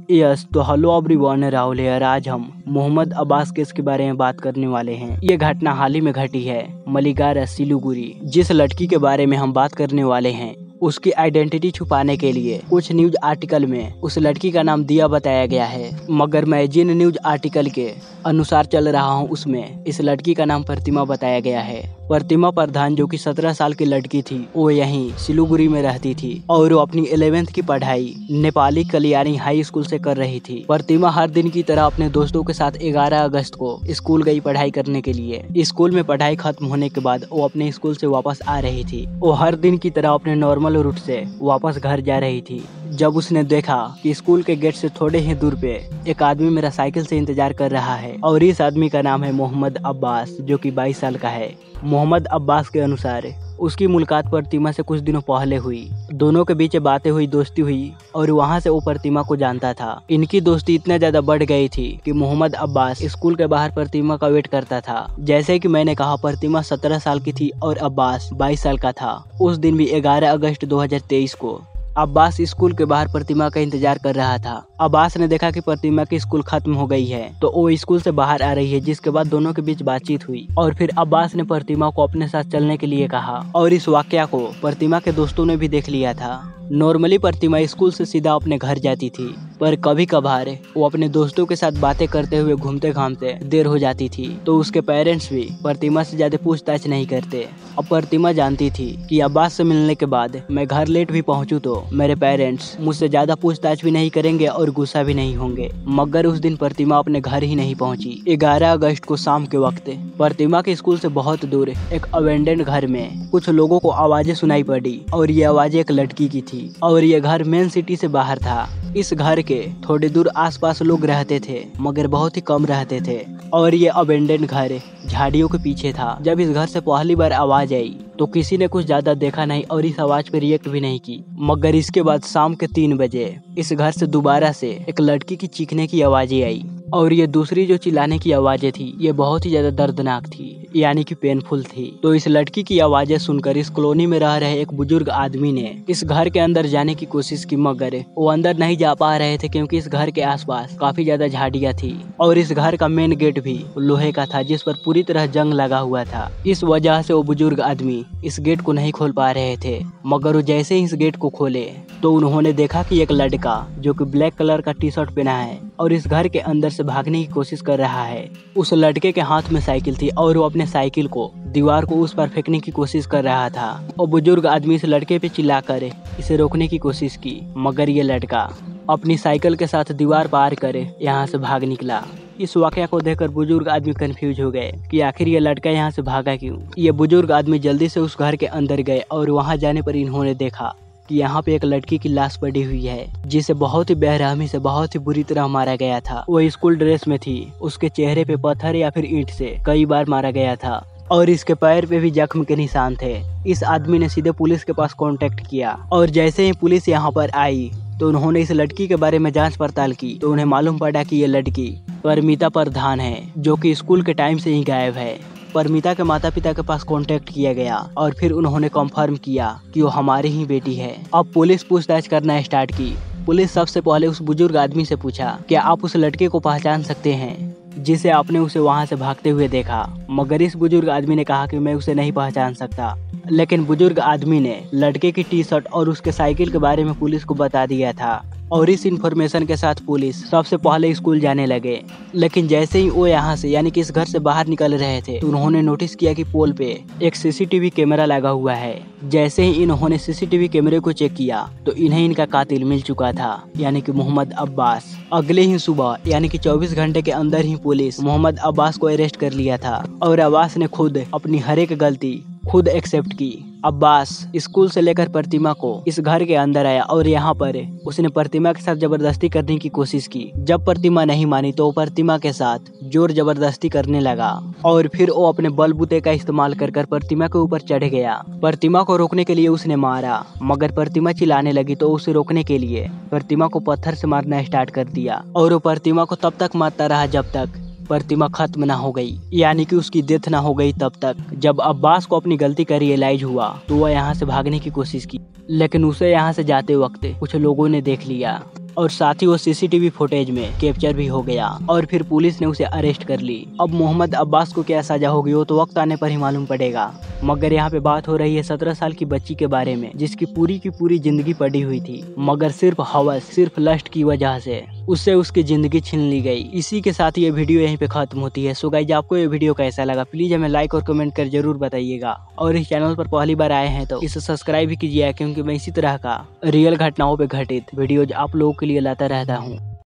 Yes तो hello everyone, Rahul है। आज हम मोहम्मद अब्बास केस के बारे में बात करने वाले हैं। ये घटना हाल ही में घटी है मलीगारा सिलीगुड़ी। जिस लड़की के बारे में हम बात करने वाले हैं उसकी आइडेंटिटी छुपाने के लिए कुछ न्यूज आर्टिकल में उस लड़की का नाम दिया बताया गया है, मगर मैं जिन न्यूज आर्टिकल के अनुसार चल रहा हूँ उसमें इस लड़की का नाम प्रतिमा बताया गया है। प्रतिमा प्रधान जो कि 17 साल की लड़की थी, वो यहीं सिलीगुड़ी में रहती थी और वो अपनी 11th की पढ़ाई नेपाली कल्याणी हाई स्कूल से कर रही थी। प्रतिमा हर दिन की तरह अपने दोस्तों के साथ 11 अगस्त को स्कूल गई पढ़ाई करने के लिए। स्कूल में पढ़ाई खत्म होने के बाद वो अपने स्कूल से वापस आ रही थी। वो हर दिन की तरह अपने नॉर्मल रूट से वापस घर जा रही थी जब उसने देखा कि स्कूल के गेट से थोड़े ही दूर पे एक आदमी मेरा साइकिल से इंतजार कर रहा है और इस आदमी का नाम है मोहम्मद अब्बास जो कि 22 साल का है। मोहम्मद अब्बास के अनुसार उसकी मुलाकात प्रतिमा से कुछ दिनों पहले हुई। दोनों के बीच बातें हुई, दोस्ती हुई और वहां से वो प्रतिमा को जानता था। इनकी दोस्ती इतना ज्यादा बढ़ गई थी कि मोहम्मद अब्बास स्कूल के बाहर प्रतिमा का वेट करता था। जैसे कि मैंने कहा, प्रतिमा 17 साल की थी और अब्बास 22 साल का था। उस दिन भी 11 अगस्त 2023 को अब्बास स्कूल के बाहर प्रतिमा का इंतजार कर रहा था। अब्बास ने देखा कि प्रतिमा की स्कूल खत्म हो गई है तो वो स्कूल से बाहर आ रही है, जिसके बाद दोनों के बीच बातचीत हुई और फिर अब्बास ने प्रतिमा को अपने साथ चलने के लिए कहा और इस वाकया को प्रतिमा के दोस्तों ने भी देख लिया था। नॉर्मली प्रतिमा स्कूल से सीधा अपने घर जाती थी, पर कभी कभार वो अपने दोस्तों के साथ बातें करते हुए घूमते घामते देर हो जाती थी तो उसके पेरेंट्स भी प्रतिमा से ज्यादा पूछताछ नहीं करते। अब प्रतिमा जानती थी कि अब्बास से मिलने के बाद मैं घर लेट भी पहुंचूं तो मेरे पेरेंट्स मुझसे ज्यादा पूछताछ भी नहीं करेंगे और गुस्सा भी नहीं होंगे। मगर उस दिन प्रतिमा अपने घर ही नहीं पहुंची। 11 अगस्त को शाम के वक्त प्रतिमा के स्कूल से बहुत दूर एक अबेंडेंड घर में कुछ लोगों को आवाजें सुनाई पड़ी और ये आवाजें एक लड़की की थी और ये घर मेन सिटी से बाहर था। इस घर के थोड़े दूर आसपास लोग रहते थे मगर बहुत ही कम रहते थे और ये अबेंडेंड घर झाड़ियों के पीछे था। जब इस घर से पहली बार आवाज आई तो किसी ने कुछ ज्यादा देखा नहीं और इस आवाज पे रिएक्ट भी नहीं की, मगर इसके बाद शाम के 3 बजे इस घर से दोबारा से एक लड़की की चीखने की आवाजें आई और ये दूसरी जो चिल्लाने की आवाजें थी ये बहुत ही ज्यादा दर्दनाक थी, यानी कि पेनफुल थी। तो इस लड़की की आवाजें सुनकर इस कॉलोनी में रह रहे एक बुजुर्ग आदमी ने इस घर के अंदर जाने की कोशिश की, मगर वो अंदर नहीं जा पा रहे थे क्योंकि इस घर के आसपास काफी ज्यादा झाड़ियां थी और इस घर का मेन गेट भी लोहे का था जिस पर पूरी तरह जंग लगा हुआ था। इस वजह से वो बुजुर्ग आदमी इस गेट को नहीं खोल पा रहे थे, मगर वो जैसे ही इस गेट को खोले तो उन्होंने देखा कि एक लड़का जो कि ब्लैक कलर का टी शर्ट पहना है और इस घर के अंदर से भागने की कोशिश कर रहा है। उस लड़के के हाथ में साइकिल थी और वो अपने साइकिल को दीवार को उस पर फेंकने की कोशिश कर रहा था और बुजुर्ग आदमी इस लड़के पे चिल्लाकर इसे रोकने की कोशिश की, मगर ये लड़का अपनी साइकिल के साथ दीवार पार कर यहाँ से भाग निकला। इस वाकया को देखकर बुजुर्ग आदमी कंफ्यूज हो गए कि आखिर ये लड़का यहाँ से भागा क्यों। ये बुजुर्ग आदमी जल्दी से उस घर के अंदर गए और वहाँ जाने पर इन्होंने देखा कि यहाँ पे एक लड़की की लाश पड़ी हुई है जिसे बहुत ही बेरहमी से बहुत ही बुरी तरह मारा गया था। वो स्कूल ड्रेस में थी, उसके चेहरे पे पत्थर या फिर ईंट से कई बार मारा गया था और इसके पैर पे भी जख्म के निशान थे। इस आदमी ने सीधे पुलिस के पास कांटेक्ट किया और जैसे ही पुलिस यहाँ पर आई तो उन्होंने इस लड़की के बारे में जांच पड़ताल की तो उन्हें मालूम पड़ा कि ये लड़की परमिता प्रधान है जो कि स्कूल के टाइम से ही गायब है। परमिता के माता पिता के पास कांटेक्ट किया गया और फिर उन्होंने कंफर्म किया कि वो हमारी ही बेटी है। अब पुलिस पूछताछ करना स्टार्ट की। पुलिस सबसे पहले उस बुजुर्ग आदमी से पूछा, क्या आप उस लड़के को पहचान सकते हैं जिसे आपने उसे वहां से भागते हुए देखा? मगर इस बुजुर्ग आदमी ने कहा कि मैं उसे नहीं पहचान सकता। लेकिन बुजुर्ग आदमी ने लड़के की टी शर्ट और उसके साइकिल के बारे में पुलिस को बता दिया था और इस इंफॉर्मेशन के साथ पुलिस सबसे पहले स्कूल जाने लगे। लेकिन जैसे ही वो यहाँ से यानी कि इस घर से बाहर निकल रहे थे तो उन्होंने नोटिस किया कि पोल पे एक सीसीटीवी कैमरा लगा हुआ है। जैसे ही इन्होंने सीसीटीवी कैमरे को चेक किया तो इन्हें इनका कातिल मिल चुका था, यानी कि मोहम्मद अब्बास। अगले ही सुबह यानी कि 24 घंटे के अंदर ही पुलिस मोहम्मद अब्बास को अरेस्ट कर लिया था और अब्बास ने खुद अपनी हर एक गलती खुद एक्सेप्ट की। अब्बास स्कूल से लेकर प्रतिमा को इस घर के अंदर आया और यहाँ पर उसने प्रतिमा के साथ जबरदस्ती करने की कोशिश की। जब प्रतिमा नहीं मानी तो वो प्रतिमा के साथ जोर जबरदस्ती करने लगा और फिर वो अपने बलबूते का इस्तेमाल कर प्रतिमा के ऊपर चढ़ गया। प्रतिमा को रोकने के लिए उसने मारा, मगर प्रतिमा चिल्लाने लगी तो उसे रोकने के लिए प्रतिमा को पत्थर से मारना स्टार्ट कर दिया और वो प्रतिमा को तब तक मारता रहा जब तक प्रतिमा खत्म ना हो गई, यानी कि उसकी डेथ ना हो गई तब तक। जब अब्बास को अपनी गलती का रियलाइज हुआ तो वह यहाँ से भागने की कोशिश की, लेकिन उसे यहाँ से जाते वक्त कुछ लोगों ने देख लिया और साथ ही वो सीसीटीवी फुटेज में कैप्चर भी हो गया और फिर पुलिस ने उसे अरेस्ट कर ली। अब मोहम्मद अब्बास को क्या सजा होगी वो तो वक्त आने पर ही मालूम पड़ेगा। मगर यहाँ पे बात हो रही है 17 साल की बच्ची के बारे में, जिसकी पूरी की पूरी जिंदगी पड़ी हुई थी, मगर सिर्फ हवस, सिर्फ लस्ट की वजह से उससे उसकी जिंदगी छीन ली गई। इसी के साथ ये वीडियो यहीं पे खत्म होती है। सो गाइस, आपको ये वीडियो कैसा लगा प्लीज हमें लाइक और कमेंट कर जरूर बताइएगा। और इस चैनल पर पहली बार आए हैं तो इसे सब्सक्राइब भी कीजिए, क्योंकि मैं इसी तरह का रियल घटनाओं पे घटित वीडियोज आप लोगों के लिए लाता रहता हूँ।